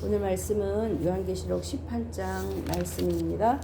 오늘 말씀은 요한계시록 18장 말씀입니다.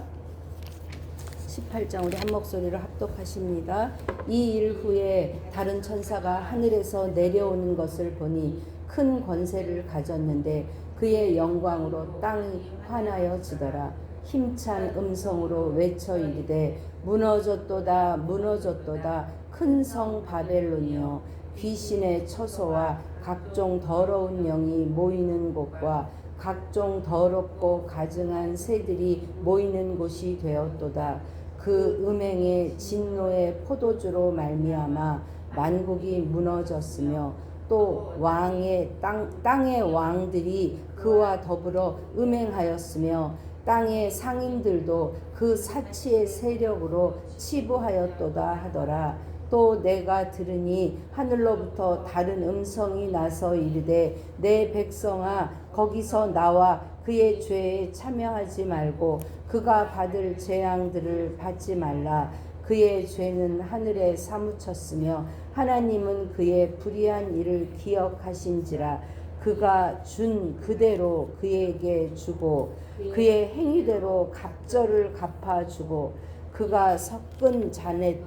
18장 우리 한 목소리로 합독하십니다. 이 일 후에 다른 천사가 하늘에서 내려오는 것을 보니 큰 권세를 가졌는데 그의 영광으로 땅이 환하여지더라. 힘찬 음성으로 외쳐 이르되 무너졌도다 무너졌도다 큰 성 바벨론이여 귀신의 처소와 각종 더러운 영이 모이는 곳과 각종 더럽고 가증한 새들이 모이는 곳이 되었도다. 그 음행의 진노의 포도주로 말미암아 만국이 무너졌으며 또 땅의 왕들이 그와 더불어 음행하였으며 땅의 상인들도 그 사치의 세력으로 치부하였도다 하더라. 또 내가 들으니 하늘로부터 다른 음성이 나서 이르되 내 백성아 거기서 나와 그의 죄에 참여하지 말고 그가 받을 재앙들을 받지 말라. 그의 죄는 하늘에 사무쳤으며 하나님은 그의 불의한 일을 기억하신지라. 그가 준 그대로 그에게 주고 그의 행위대로 갑절을 갚아주고 그가 섞은 잔에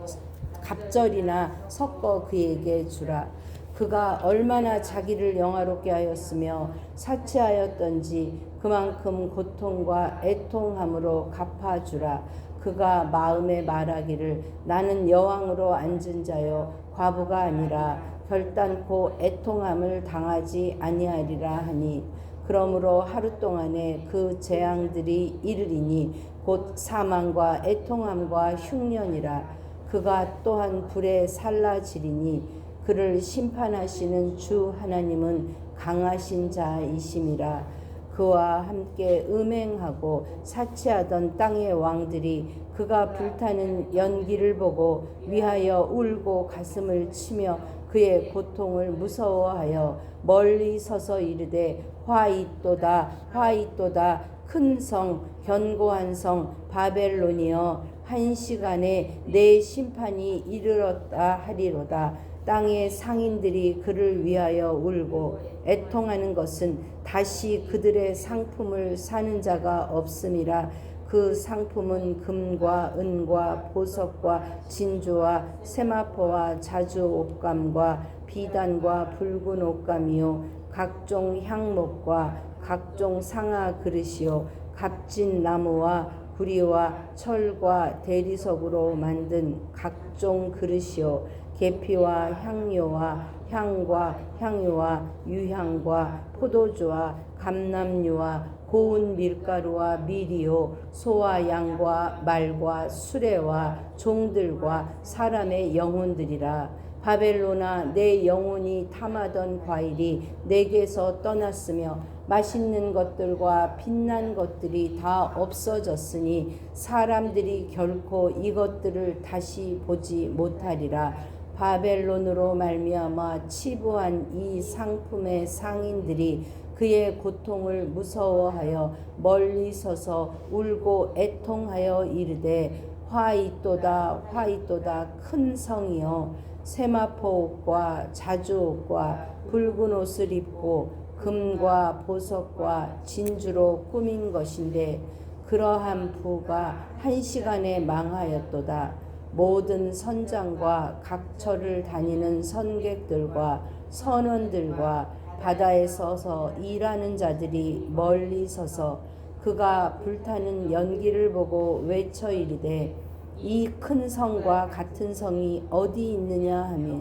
갑절이나 섞어 그에게 주라. 그가 얼마나 자기를 영화롭게 하였으며 사치하였던지 그만큼 고통과 애통함으로 갚아주라. 그가 마음에 말하기를 나는 여왕으로 앉은 자요 과부가 아니라 결단코 애통함을 당하지 아니하리라 하니 그러므로 하루 동안에 그 재앙들이 이르리니 곧 사망과 애통함과 흉년이라. 그가 또한 불에 살라지리니 그를 심판하시는 주 하나님은 강하신 자이심이라. 그와 함께 음행하고 사치하던 땅의 왕들이 그가 불타는 연기를 보고 위하여 울고 가슴을 치며 그의 고통을 무서워하여 멀리 서서 이르되 화이또다 화이또다 큰 성 견고한 성 바벨론이여 한 시간에 내 심판이 이르렀다 하리로다. 땅의 상인들이 그를 위하여 울고 애통하는 것은 다시 그들의 상품을 사는 자가 없음이라. 그 상품은 금과 은과 보석과 진주와 세마포와 자주 옷감과 비단과 붉은 옷감이요 각종 향목과 각종 상아 그릇이요 값진 나무와 구리와 철과 대리석으로 만든 각종 그릇이요 계피와 향료와 향과 향유와 유향과 포도주와 감람류와 고운 밀가루와 밀이요 소와 양과 말과 수레와 종들과 사람의 영혼들이라. 바벨론아 내 영혼이 탐하던 과일이 내게서 떠났으며 맛있는 것들과 빛난 것들이 다 없어졌으니 사람들이 결코 이것들을 다시 보지 못하리라. 바벨론으로 말미암아 치부한 이 상품의 상인들이 그의 고통을 무서워하여 멀리 서서 울고 애통하여 이르되 화이또다 화이또다 큰 성이여 세마포 옷과 자주 옷과 붉은 옷을 입고 금과 보석과 진주로 꾸민 것인데 그러한 부가 한 시간에 망하였도다. 모든 선장과 각처를 다니는 선객들과 선원들과 바다에 서서 일하는 자들이 멀리 서서 그가 불타는 연기를 보고 외쳐 이르되 이 큰 성과 같은 성이 어디 있느냐 하며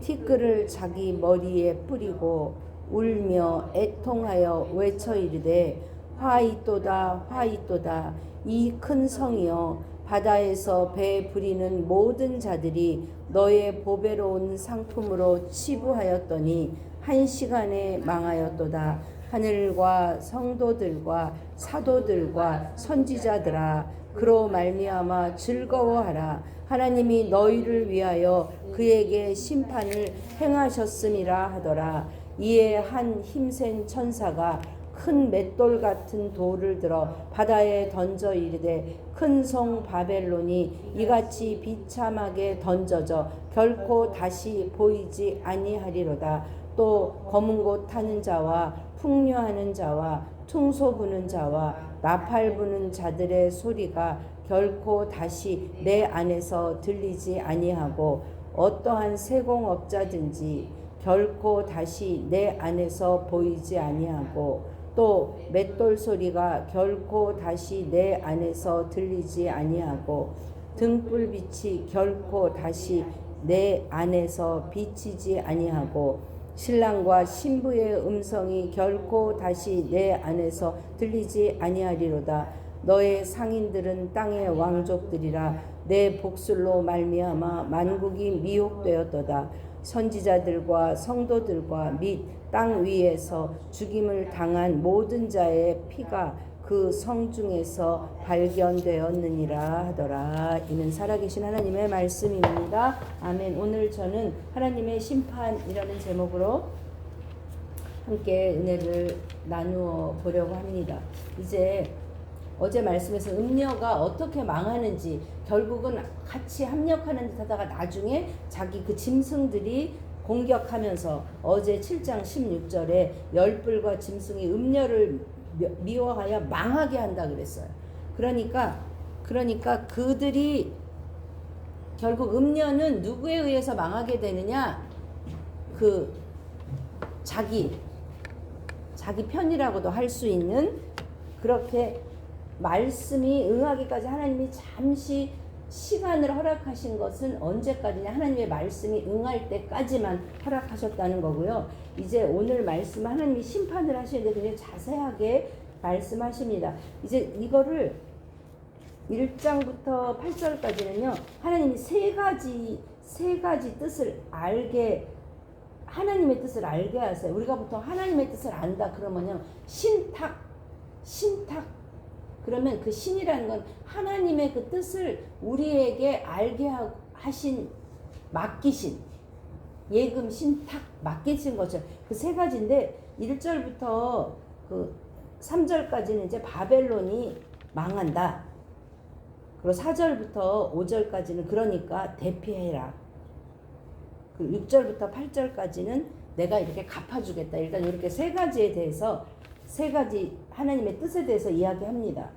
티끌을 자기 머리에 뿌리고 울며 애통하여 외쳐 이르되 화이또다 화이또다 이 큰 성이여 바다에서 배 부리는 모든 자들이 너의 보배로운 상품으로 치부하였더니 한 시간에 망하였도다. 하늘과 성도들과 사도들과 선지자들아 그로 말미암아 즐거워하라. 하나님이 너희를 위하여 그에게 심판을 행하셨음이라 하더라. 이에 한 힘센 천사가 큰 맷돌 같은 돌을 들어 바다에 던져 이르되 큰 성 바벨론이 이같이 비참하게 던져져 결코 다시 보이지 아니하리로다. 또 검은 곳 타는 자와 풍류하는 자와 총소 부는 자와 나팔 부는 자들의 소리가 결코 다시 내 안에서 들리지 아니하고 어떠한 세공업자든지 결코 다시 내 안에서 보이지 아니하고 또 맷돌 소리가 결코 다시 내 안에서 들리지 아니하고 등불빛이 결코 다시 내 안에서 비치지 아니하고 신랑과 신부의 음성이 결코 다시 내 안에서 들리지 아니하리로다. 너의 상인들은 땅의 왕족들이라. 내 복술로 말미암아 만국이 미혹되었도다. 선지자들과 성도들과 및 땅 위에서 죽임을 당한 모든 자의 피가 그 성중에서 발견되었느니라 하더라. 이는 살아계신 하나님의 말씀입니다. 아멘. 오늘 저는 하나님의 심판이라는 제목으로 함께 은혜를 나누어 보려고 합니다. 이제 어제 말씀에서 음녀가 어떻게 망하는지, 결국은 같이 합력하는 듯 하다가 나중에 자기 그 짐승들이 공격하면서 어제 7장 16절에 열불과 짐승이 음녀를 미워하여 망하게 한다 그랬어요. 그러니까 그들이 결국 음녀는 누구에 의해서 망하게 되느냐? 그 자기 편이라고도 할 수 있는, 그렇게 말씀이 응하기까지 하나님이 잠시 시간을 허락하신 것은 언제까지냐? 하나님의 말씀이 응할 때까지만 허락하셨다는 거고요. 이제 오늘 말씀 하나님이 심판을 하시는데 굉장히 자세하게 말씀하십니다. 이제 이거를 1장부터 8절까지는요. 하나님이 세 가지 뜻을 알게, 하나님의 뜻을 알게 하세요. 우리가 보통 하나님의 뜻을 안다 그러면요. 신탁 그러면 그 신이라는 건 하나님의 그 뜻을 우리에게 알게 하신, 맡기신, 예금, 신탁, 맡기신 거죠. 그 세 가지인데 1절부터 그 3절까지는 이제 바벨론이 망한다. 그리고 4절부터 5절까지는 그러니까 대피해라. 그 6절부터 8절까지는 내가 이렇게 갚아주겠다. 일단 이렇게 세 가지에 대해서, 세 가지 하나님의 뜻에 대해서 이야기합니다.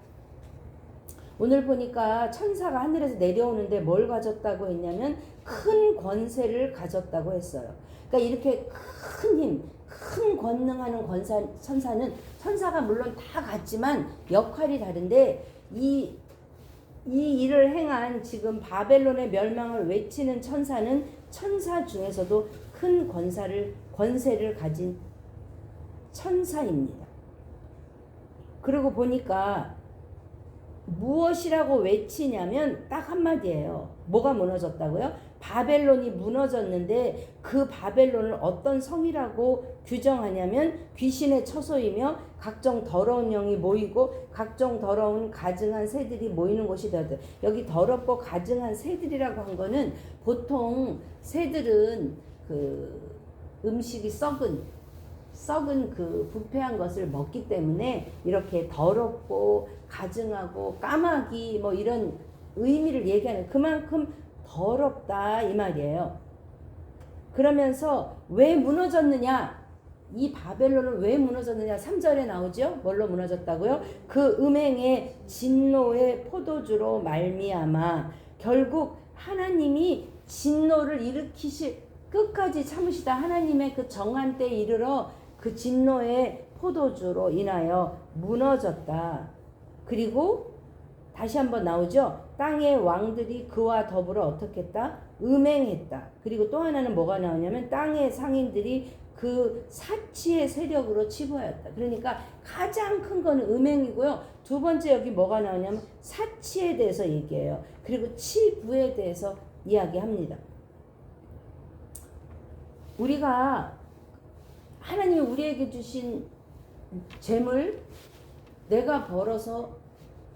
오늘 보니까 천사가 하늘에서 내려오는데 뭘 가졌다고 했냐면 큰 권세를 가졌다고 했어요. 그러니까 이렇게 큰 힘, 큰 권능하는 천사가 물론 다 같지만 역할이 다른데 이 일을 행한 지금 바벨론의 멸망을 외치는 천사는 천사 중에서도 큰 권세를 가진 천사입니다. 그리고 보니까 무엇이라고 외치냐면 딱 한마디예요. 뭐가 무너졌다고요? 바벨론이 무너졌는데 그 바벨론을 어떤 성이라고 규정하냐면 귀신의 처소이며 각종 더러운 영이 모이고 각종 더러운 가증한 새들이 모이는 곳이 되었다. 여기 더럽고 가증한 새들이라고 한 거는 보통 새들은 그 음식이 썩은 그 부패한 것을 먹기 때문에 이렇게 더럽고 가증하고 까마귀 뭐 이런 의미를 얘기하는, 그만큼 더럽다 이 말이에요. 그러면서 왜 무너졌느냐? 이 바벨론은 왜 무너졌느냐? 3절에 나오죠. 뭘로 무너졌다고요? 그 음행의 진노의 포도주로 말미암아. 결국 하나님이 진노를 일으키실, 끝까지 참으시다 하나님의 그 정한 때에 이르러 그 진노의 포도주로 인하여 무너졌다. 그리고 다시 한번 나오죠. 땅의 왕들이 그와 더불어 어떻게 했다? 음행했다. 그리고 또 하나는 뭐가 나오냐면 땅의 상인들이 그 사치의 세력으로 치부하였다. 그러니까 가장 큰 거는 음행이고요. 두 번째 여기 뭐가 나오냐면 사치에 대해서 얘기해요. 그리고 치부에 대해서 이야기합니다. 우리가 하나님이 우리에게 주신 재물 내가 벌어서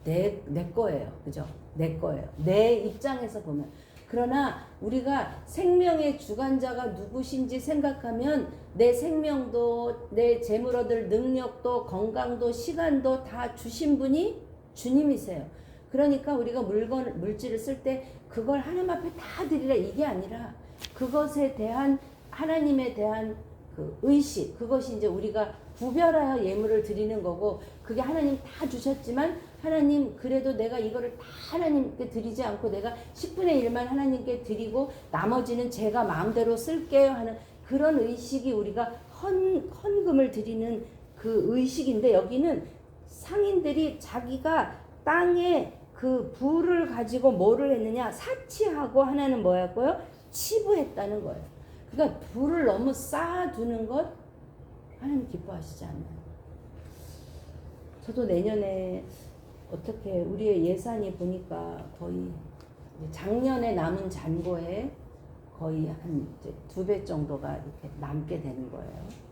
내 거예요. 그죠? 내 거예요. 내 입장에서 보면. 그러나 우리가 생명의 주관자가 누구신지 생각하면 내 생명도, 내 재물 얻을 능력도, 건강도, 시간도 다 주신 분이 주님이세요. 그러니까 우리가 물질을 쓸 때 그걸 하나님 앞에 다 드리라 이게 아니라 그것에 대한 하나님에 대한 그 의식, 그것이 이제 우리가 구별하여 예물을 드리는 거고, 그게 하나님 다 주셨지만 하나님 그래도 내가 이거를 다 하나님께 드리지 않고 내가 10분의 1만 하나님께 드리고 나머지는 제가 마음대로 쓸게요 하는 그런 의식이 우리가 헌금을 드리는 그 의식인데, 여기는 상인들이 자기가 땅에 그 부를 가지고 뭐를 했느냐, 사치하고 하나는 뭐였고요, 치부했다는 거예요. 그러니까 부를 너무 쌓아두는 것 하나님 기뻐하시지 않나요? 저도 내년에 어떻게 우리의 예산이 보니까 거의 작년에 남은 잔고에 거의 한 2배 정도가 이렇게 남게 되는 거예요.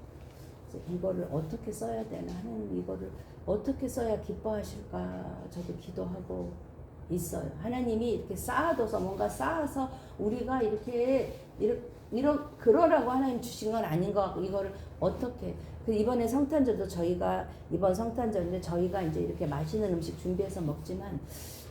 이거를 어떻게 써야 되나, 하나님 이거를 어떻게 써야 기뻐하실까 저도 기도하고 있어요. 하나님이 이렇게 쌓아둬서 뭔가 쌓아서 우리가 이렇게 그러라고 하나님 주신 건 아닌 것 같고, 이거를 어떻게, 이번에 성탄절도 저희가 이번 성탄절인데 저희가 이제 이렇게 맛있는 음식 준비해서 먹지만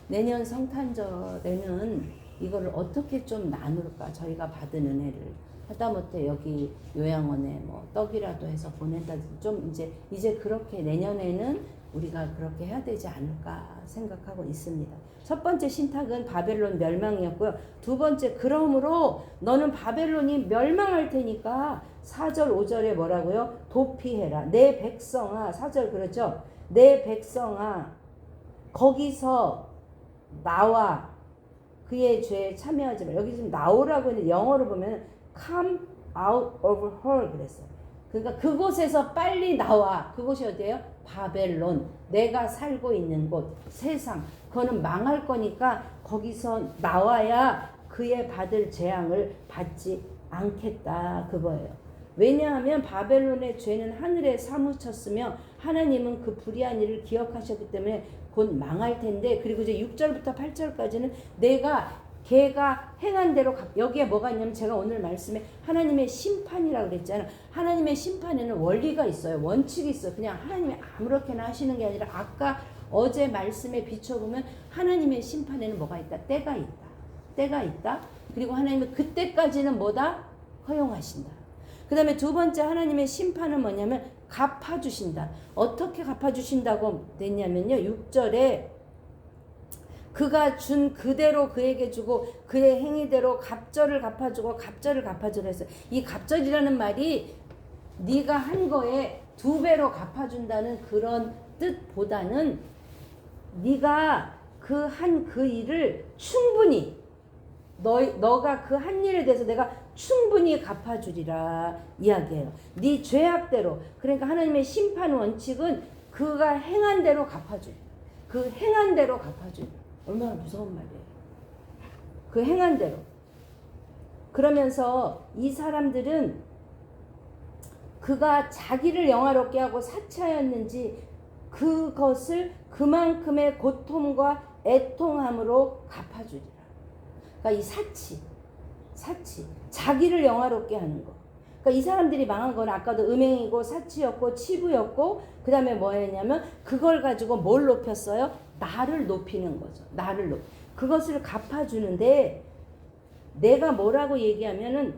내년 성탄절에는 이거를 어떻게 좀 나눌까, 저희가 받은 은혜를 하다못해 여기 요양원에 뭐 떡이라도 해서 보낸다든지 좀 이제 그렇게 내년에는 우리가 그렇게 해야 되지 않을까 생각하고 있습니다. 첫 번째 신탁은 바벨론 멸망이었고요. 두 번째, 그러므로 너는 바벨론이 멸망할 테니까 4절 5절에 뭐라고요? 도피해라. 내 백성아, 4절 그렇죠? 내 백성아 거기서 나와 그의 죄에 참여하지 마. 여기 지금 나오라고 했는데 영어로 보면 come out of her 그랬어요. 그러니까 그곳에서 빨리 나와. 그곳이 어디예요? 바벨론. 내가 살고 있는 곳, 세상. 그거는 망할 거니까 거기서 나와야 그의 받을 재앙을 받지 않겠다 그거예요. 왜냐하면 바벨론의 죄는 하늘에 사무쳤으며 하나님은 그 불의한 일을 기억하셨기 때문에 곧 망할 텐데, 그리고 이제 6절부터 8절까지는 내가 걔가 행한 대로, 여기에 뭐가 있냐면 제가 오늘 말씀에 하나님의 심판이라고 그랬잖아요. 하나님의 심판에는 원리가 있어요. 원칙이 있어요. 그냥 하나님이 아무렇게나 하시는 게 아니라 아까 어제 말씀에 비춰보면 하나님의 심판에는 뭐가 있다? 때가 있다. 때가 있다. 그리고 하나님은 그때까지는 뭐다? 허용하신다. 그 다음에 두 번째 하나님의 심판은 뭐냐면 갚아주신다. 어떻게 갚아주신다고 됐냐면요. 6절에 그가 준 그대로 그에게 주고 그의 행위대로 갑절을 갚아주고 갑절을 갚아주라 했어요. 이 갑절이라는 말이 네가 한 거에 2배로 갚아준다는 그런 뜻보다는 네가 그 한 그 일을 충분히 너가 그 한 일에 대해서 내가 충분히 갚아주리라 이야기해요. 네 죄악대로. 그러니까 하나님의 심판 원칙은 그가 행한 대로 갚아주리라. 그 행한 대로 갚아주리라. 얼마나 무서운 말이에요. 그 행한 대로. 그러면서 이 사람들은 그가 자기를 영화롭게 하고 사치하였는지 그것을 그만큼의 고통과 애통함으로 갚아주리라. 그러니까 이 사치, 자기를 영화롭게 하는 거. 그러니까 이 사람들이 망한 건 아까도 음행이고 사치였고 치부였고, 그 다음에 뭐였냐면 그걸 가지고 뭘 높였어요? 나를 높이는 거죠. 그것을 갚아주는데, 내가 뭐라고 얘기하면은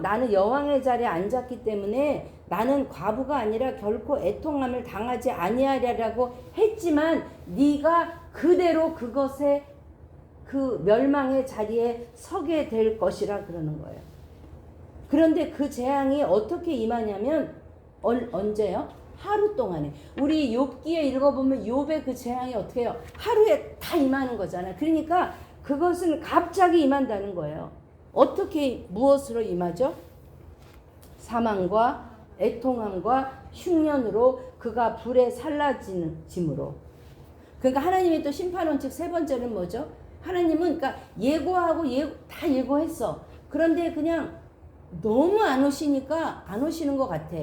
나는 여왕의 자리에 앉았기 때문에 나는 과부가 아니라 결코 애통함을 당하지 아니하리라고 했지만 네가 그대로 그것에 그 멸망의 자리에 서게 될 것이라 그러는 거예요. 그런데 그 재앙이 어떻게 임하냐면 언제요? 하루 동안에. 우리 욥기에 읽어보면 욥의 그 재앙이 어떻게 해요? 하루에 다 임하는 거잖아요. 그러니까 그것은 갑자기 임한다는 거예요. 어떻게, 무엇으로 임하죠? 사망과 애통함과 흉년으로 그가 불에 살라짐으로. 그러니까 하나님의 또 심판 원칙 세 번째는 뭐죠? 하나님은 그러니까 예고하고 다 예고했어. 그런데 그냥 너무 안 오시니까 안 오시는 것 같아.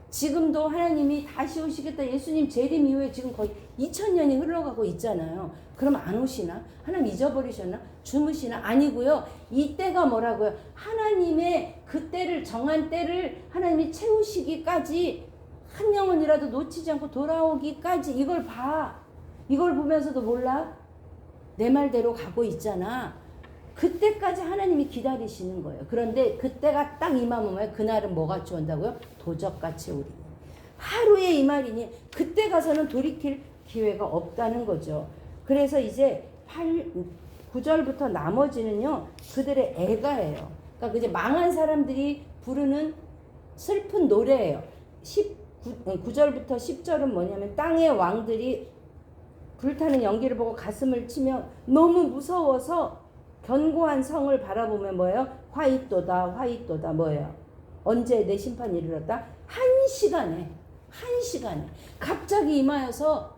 지금도 하나님이 다시 오시겠다. 예수님 재림 이후에 지금 거의 2000년이 흘러가고 있잖아요. 그럼 안 오시나? 하나님 잊어버리셨나? 주무시나? 아니고요. 이 때가 뭐라고요? 하나님의 그 때를, 정한 때를 하나님이 채우시기까지 한 영혼이라도 놓치지 않고 돌아오기까지. 이걸 봐. 이걸 보면서도 몰라? 내 말대로 가고 있잖아. 그때까지 하나님이 기다리시는 거예요. 그런데 그때가 딱 임하면 그날은 뭐같이 온다고요? 도적같이 오리니. 하루에 이 말이니 그때 가서는 돌이킬 기회가 없다는 거죠. 그래서 이제 9절부터 나머지는요 그들의 애가예요. 그러니까 이제 망한 사람들이 부르는 슬픈 노래예요. 9절부터 10절은 뭐냐면 땅의 왕들이 불타는 연기를 보고 가슴을 치며 너무 무서워서 견고한 성을 바라보면 뭐예요? 화이또다 화이또다 뭐예요? 언제 내 심판이 이르렀다? 한 시간에 갑자기 임하여서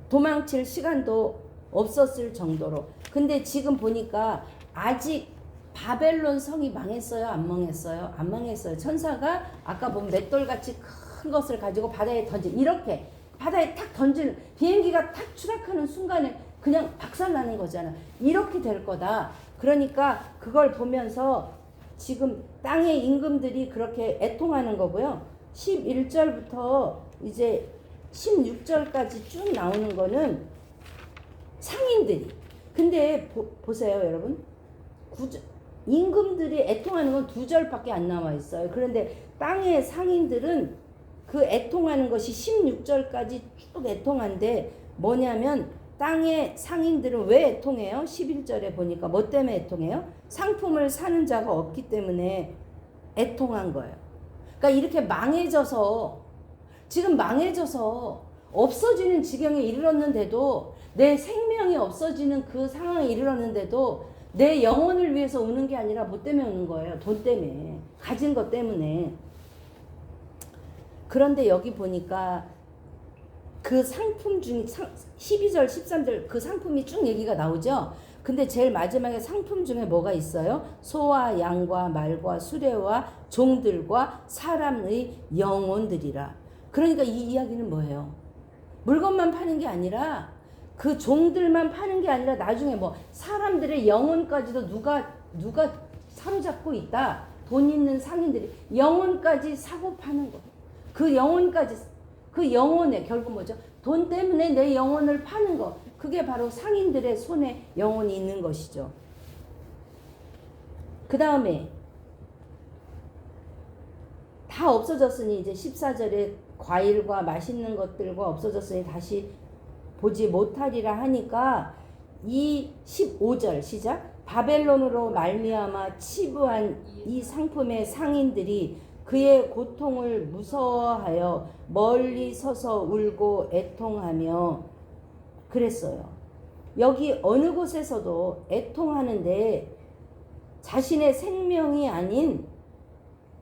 도망칠 시간도 없었을 정도로. 근데 지금 보니까 아직 바벨론 성이 망했어요? 안 망했어요? 안 망했어요. 천사가 아까 보면 맷돌같이 큰 것을 가지고 바다에 이렇게 바다에 탁 던지는, 비행기가 탁 추락하는 순간에 그냥 박살나는 거잖아. 이렇게 될 거다. 그러니까 그걸 보면서 지금 땅의 임금들이 그렇게 애통하는 거고요. 11절부터 이제 16절까지 쭉 나오는 거는 상인들이. 근데 보세요 여러분. 임금들이 애통하는 건 2절밖에 안 나와 있어요. 그런데 땅의 상인들은 그 애통하는 것이 16절까지 쭉 애통한데 뭐냐면 땅의 상인들은 왜 애통해요? 11절에 보니까 뭐 때문에 애통해요? 상품을 사는 자가 없기 때문에 애통한 거예요. 그러니까 이렇게 지금 망해져서 없어지는 지경에 이르렀는데도, 내 생명이 없어지는 그 상황에 이르렀는데도 내 영혼을 위해서 우는 게 아니라 뭐 때문에 우는 거예요? 돈 때문에, 가진 것 때문에. 그런데 여기 보니까 그 상품 중에 12절 13절 그 상품이 쭉 얘기가 나오죠. 근데 제일 마지막에 상품 중에 뭐가 있어요? 소와 양과 말과 수레와 종들과 사람의 영혼들이라. 그러니까 이 이야기는 뭐예요? 물건만 파는 게 아니라, 그 종들만 파는 게 아니라 나중에 뭐 사람들의 영혼까지도 누가 사로잡고 있다. 돈 있는 상인들이 영혼까지 사고 파는 거예요. 그 영혼까지, 그 영혼에 결국 뭐죠? 돈 때문에 내 영혼을 파는 거. 그게 바로 상인들의 손에 영혼이 있는 것이죠. 그 다음에 다 없어졌으니 이제 14절에 과일과 맛있는 것들과 없어졌으니 다시 보지 못하리라 하니까 이 15절 시작. 바벨론으로 말미암아 치부한 이 상품의 상인들이 그의 고통을 무서워하여 멀리 서서 울고 애통하며 그랬어요. 여기 어느 곳에서도 애통하는데 자신의 생명이 아닌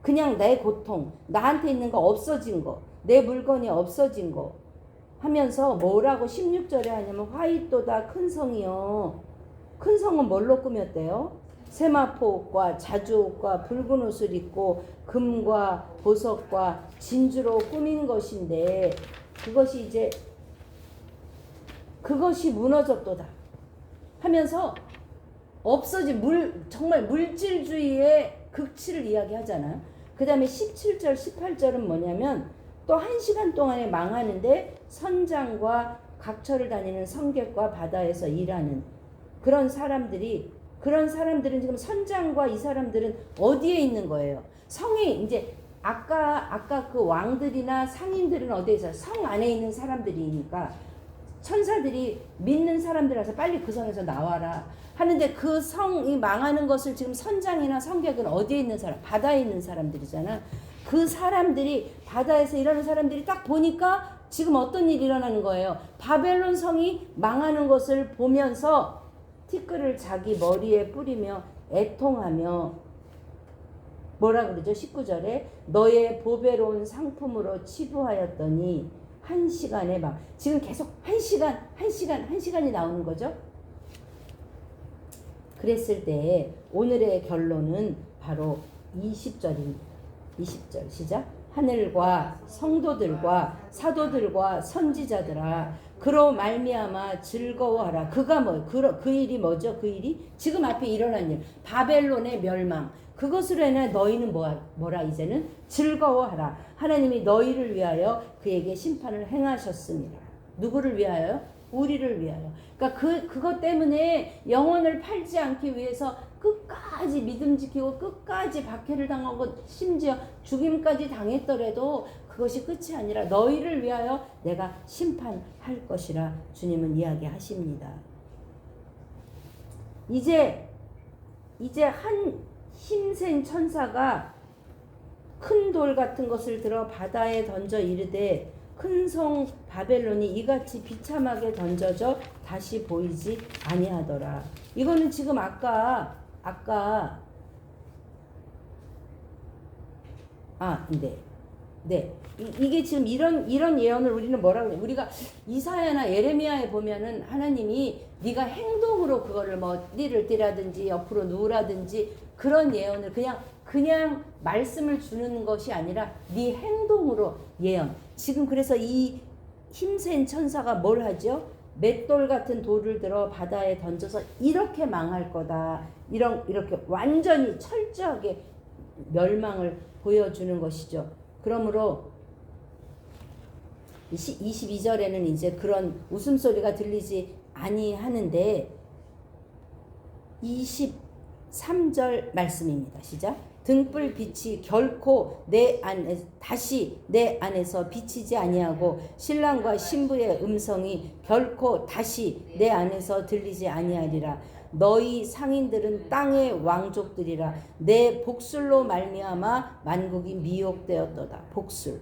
그냥 내 고통, 나한테 있는 거 없어진 거, 내 물건이 없어진 거 하면서 뭐라고 16절에 하냐면 화이또다 큰 성이요. 큰 성은 뭘로 꾸몄대요? 세마포 옷과 자주 옷과 붉은 옷을 입고 금과 보석과 진주로 꾸민 것인데 그것이 무너졌도다 하면서 없어진 정말 물질주의의 극치를 이야기하잖아요. 그 다음에 17절 18절은 뭐냐면 또 1시간 동안에 망하는데 선장과 각처를 다니는 성객과 바다에서 일하는 그런 사람들은 지금 선장과 이 사람들은 어디에 있는 거예요? 성이 이제 아까 그 왕들이나 상인들은 어디에 있어요? 성 안에 있는 사람들이니까 천사들이 믿는 사람들이라서 빨리 그 성에서 나와라 하는데, 그 성이 망하는 것을 지금 선장이나 성객은 어디에 있는 사람? 바다에 있는 사람들이잖아. 그 사람들이, 바다에서 일하는 사람들이 딱 보니까 지금 어떤 일이 일어나는 거예요? 바벨론 성이 망하는 것을 보면서 티끌을 자기 머리에 뿌리며 애통하며 뭐라 그러죠? 19절에 너의 보배로운 상품으로 치부하였더니 1시간에 막, 지금 계속 1시간이 나오는 거죠. 그랬을 때 오늘의 결론은 바로 20절입니다. 20절 시작. 하늘과 성도들과 사도들과 선지자들아 그로 말미암아 즐거워하라. 그가 뭐 그 일이 뭐죠? 그 일이 지금 앞에 일어난 일, 바벨론의 멸망. 그것으로 인해 너희는 뭐라 이제는 즐거워하라. 하나님이 너희를 위하여 그에게 심판을 행하셨습니다. 누구를 위하여? 우리를 위하여. 그러니까 그것 때문에 영혼을 팔지 않기 위해서 끝까지 믿음 지키고 끝까지 박해를 당하고 심지어 죽임까지 당했더라도 그것이 끝이 아니라 너희를 위하여 내가 심판할 것이라 주님은 이야기하십니다. 이제 한 힘센 천사가 큰 돌 같은 것을 들어 바다에 던져 이르되 큰 성 바벨론이 이같이 비참하게 던져져 다시 보이지 아니하더라. 이거는 지금 아까 네. 이게 지금 이런 예언을 우리는 뭐라고 해요? 우리가 이사야나 예레미야에 보면은 하나님이 네가 행동으로 그거를 뭐 띠를 띠라든지 옆으로 누우라든지 그런 예언을 그냥 말씀을 주는 것이 아니라 네 행동으로 예언. 지금 그래서 이 힘센 천사가 뭘 하죠? 맷돌 같은 돌을 들어 바다에 던져서 이렇게 망할 거다. 이렇게 완전히 철저하게 멸망을 보여주는 것이죠. 그러므로 22절에는 이제 그런 웃음소리가 들리지 아니하는데 23절 말씀입니다. 시작. 등불 빛이 결코 다시 내 안에서 비치지 아니하고 신랑과 신부의 음성이 결코 다시 내 안에서 들리지 아니하리라. 너희 상인들은 땅의 왕족들이라. 내 복술로 말미암아 만국이 미혹되었도다. 복술.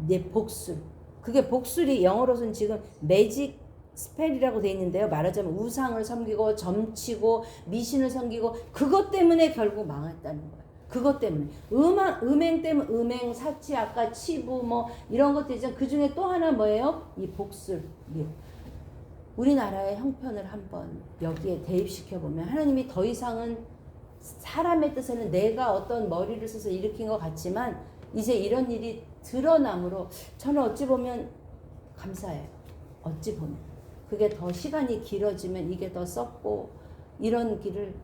내 복술. 그게 복술이 영어로서는 지금 매직 스펠이라고 되어 있는데요. 말하자면 우상을 섬기고 점치고 미신을 섬기고 그것 때문에 결국 망했다는 거예요. 그것 때문에 음행 때문에 음행, 사치, 아까 치부 뭐 이런 것들 있잖아요. 그 중에 또 하나 뭐예요? 이 복술. 우리나라의 형편을 한번 여기에 대입시켜 보면 하나님이 더 이상은 사람의 뜻에는 내가 어떤 머리를 써서 일으킨 것 같지만 이제 이런 일이 드러남으로 저는 어찌 보면 감사해요. 어찌 보면 그게 더 시간이 길어지면 이게 더 썩고 이런 길을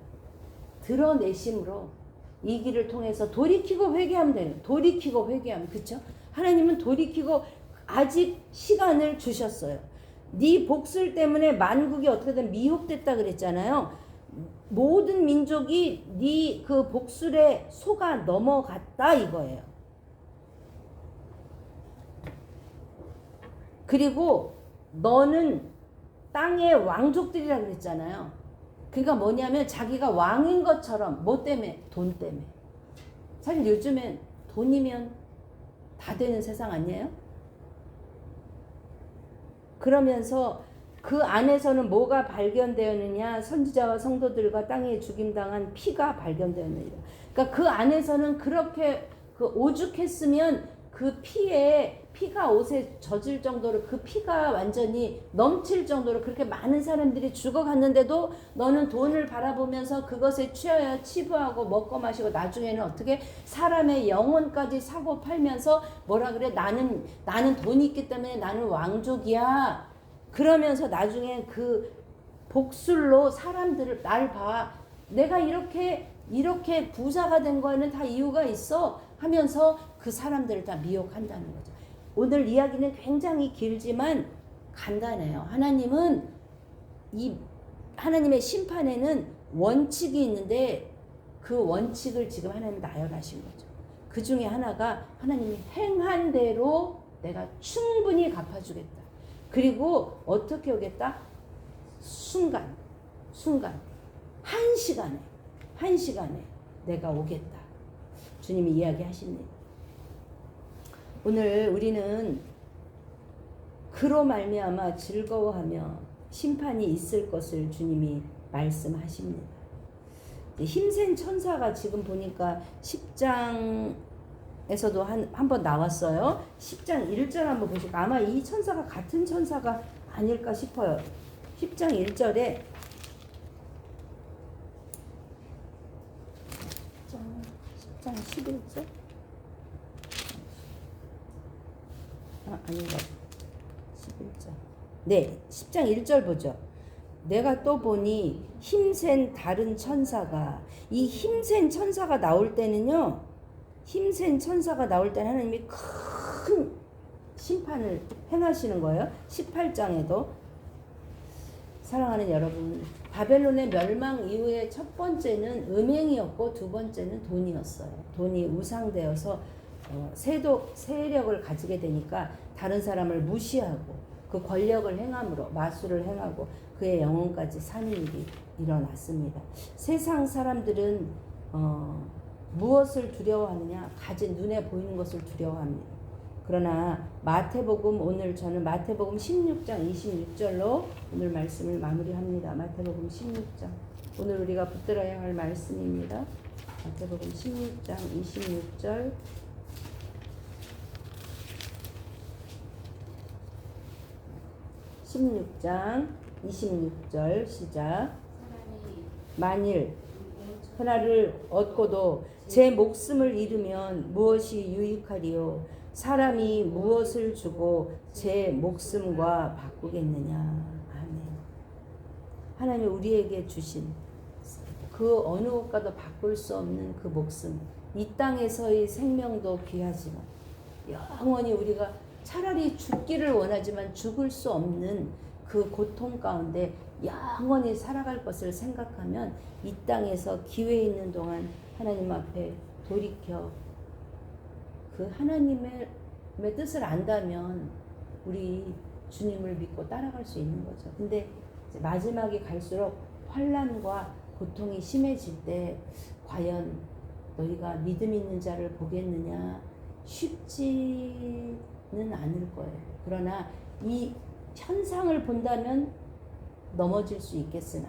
드러내심으로 이 길을 통해서 돌이키고 회개하면 되는. 돌이키고 회개하면. 그쵸? 하나님은 돌이키고 아직 시간을 주셨어요. 네 복술 때문에 만국이 어떻게든 미혹됐다 그랬잖아요. 모든 민족이 네 그 복술에 속아 넘어갔다 이거예요. 그리고 너는 땅의 왕족들이라 그랬잖아요. 그러니까 뭐냐면 자기가 왕인 것처럼 뭐 때문에? 돈 때문에. 사실 요즘엔 돈이면 다 되는 세상 아니에요? 그러면서 그 안에서는 뭐가 발견되었느냐? 선지자와 성도들과 땅에 죽임당한 피가 발견되었느니라. 그러니까 그 안에서는 그렇게 오죽했으면 그 피가 옷에 젖을 정도로 그 피가 완전히 넘칠 정도로 그렇게 많은 사람들이 죽어갔는데도 너는 돈을 바라보면서 그것에 취하여 치부하고 먹고 마시고 나중에는 어떻게 사람의 영혼까지 사고 팔면서 뭐라 그래? 나는 돈이 있기 때문에 나는 왕족이야. 그러면서 나중에 그 복술로 사람들을 날 봐. 내가 이렇게 부자가 된 거에는 다 이유가 있어 하면서 그 사람들을 다 미혹한다는 거죠. 오늘 이야기는 굉장히 길지만 간단해요. 하나님의 심판에는 원칙이 있는데 그 원칙을 지금 하나님이 나열하신 거죠. 그 중에 하나가 하나님이 행한 대로 내가 충분히 갚아주겠다. 그리고 어떻게 오겠다? 순간 한 시간에 내가 오겠다. 주님이 이야기하십니다. 오늘 우리는 그로 말미암아 즐거워하며 심판이 있을 것을 주님이 말씀하십니다. 힘센 천사가 지금 보니까 10장에서도 한 번 나왔어요. 10장 1절 한번 보실까요? 아마 이 천사가 같은 천사가 아닐까 싶어요. 10장 1절에 10장 11절? 아닌가? 11절. 네, 10장 1절 보죠. 내가 또 보니 힘센 다른 천사가, 이 힘센 천사가 나올 때는요, 힘센 천사가 나올 때는 하나님이 큰 심판을 행하시는 거예요. 18장에도. 사랑하는 여러분, 바벨론의 멸망 이후에 첫 번째는 음행이었고 두 번째는 돈이었어요. 돈이 우상되어서 세력을 가지게 되니까 다른 사람을 무시하고 그 권력을 행함으로 마술을 행하고 그의 영혼까지 사는 일이 일어났습니다. 세상 사람들은 무엇을 두려워하느냐? 가진 눈에 보이는 것을 두려워합니다. 그러나 마태복음, 오늘 저는 마태복음 16장 26절로 오늘 말씀을 마무리합니다. 마태복음 16장, 오늘 우리가 붙들어야 할 말씀입니다. 마태복음 16장 26절. (16장 26절) 시작. 만일 하나를 얻고도 제 목숨을 잃으면 무엇이 유익하리요? 사람이 무엇을 주고 제 목숨과 바꾸겠느냐. 아멘. 하나님 우리에게 주신 그 어느 것과도 바꿀 수 없는 그 목숨, 이 땅에서의 생명도 귀하지만 영원히 우리가 차라리 죽기를 원하지만 죽을 수 없는 그 고통 가운데 영원히 살아갈 것을 생각하면 이 땅에서 기회 있는 동안 하나님 앞에 돌이켜 그 하나님의 뜻을 안다면 우리 주님을 믿고 따라갈 수 있는 거죠. 근데 이제 마지막에 갈수록 환난과 고통이 심해질 때 과연 너희가 믿음 있는 자를 보겠느냐? 쉽지는 않을 거예요. 그러나 이 현상을 본다면 넘어질 수 있겠으나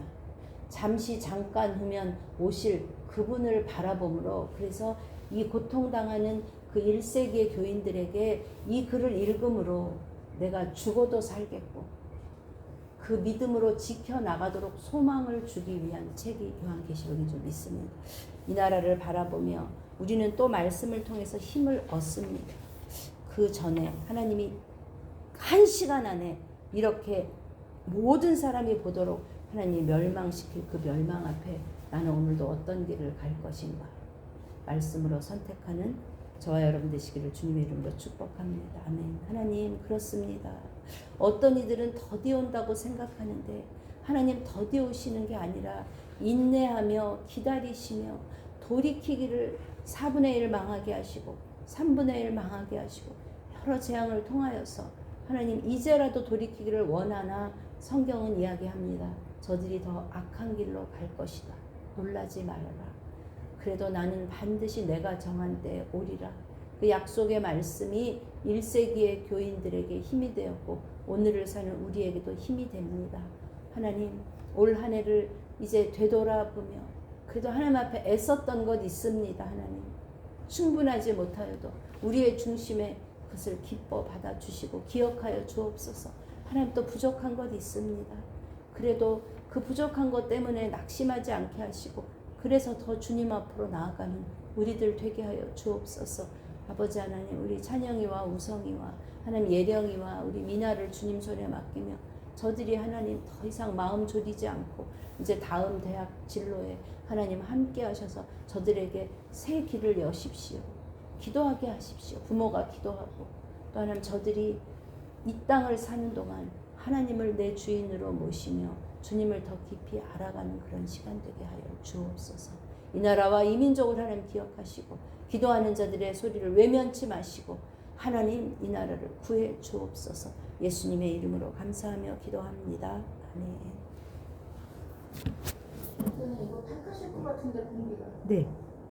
잠시 잠깐 후면 오실 그분을 바라보므로, 그래서 이 고통당하는 그 1세기의 교인들에게 이 글을 읽음으로 내가 죽어도 살겠고 그 믿음으로 지켜나가도록 소망을 주기 위한 책이 요한계시록인 줄 믿습니다. 이 나라를 바라보며 우리는 또 말씀을 통해서 힘을 얻습니다. 그 전에 하나님이 1시간 안에 이렇게 모든 사람이 보도록 하나님이 멸망시킬 그 멸망 앞에 나는 오늘도 어떤 길을 갈 것인가 말씀으로 선택하는 저와 여러분 되시기를 주님의 이름으로 축복합니다. 아멘. 하나님, 그렇습니다. 어떤 이들은 더디 온다고 생각하는데 하나님 더디 오시는 게 아니라 인내하며 기다리시며 돌이키기를 4분의 1 망하게 하시고 3분의 1 망하게 하시고 여러 재앙을 통하여서 하나님 이제라도 돌이키기를 원하나 성경은 이야기합니다. 저들이 더 악한 길로 갈 것이다. 놀라지 말아라. 그래도 나는 반드시 내가 정한 때에 오리라. 그 약속의 말씀이 1세기의 교인들에게 힘이 되었고 오늘을 사는 우리에게도 힘이 됩니다. 하나님, 올 한 해를 이제 되돌아보며 그래도 하나님 앞에 애썼던 것 있습니다. 하나님, 충분하지 못하여도 우리의 중심에 그것을 기뻐 받아주시고 기억하여 주옵소서. 하나님, 또 부족한 것 있습니다. 그래도 그 부족한 것 때문에 낙심하지 않게 하시고 그래서 더 주님 앞으로 나아가는 우리들 되게 하여 주옵소서. 아버지 하나님, 우리 찬영이와 우성이와 하나님 예령이와 우리 미나를 주님 손에 맡기며 저들이 하나님 더 이상 마음 졸이지 않고 이제 다음 대학 진로에 하나님 함께 하셔서 저들에게 새 길을 여십시오. 기도하게 하십시오. 부모가 기도하고 또 하나님 저들이 이 땅을 사는 동안 하나님을 내 주인으로 모시며 주님을 더 깊이 알아가는 그런 시간 되게 하여 주옵소서. 이 나라와 이 민족을 하나님 기억하시고 기도하는 자들의 소리를 외면치 마시고 하나님 이 나라를 구해 주옵소서. 예수님의 이름으로 감사하며 기도합니다. 아멘. 이거 탁하실 것 같은데 공기가. 네.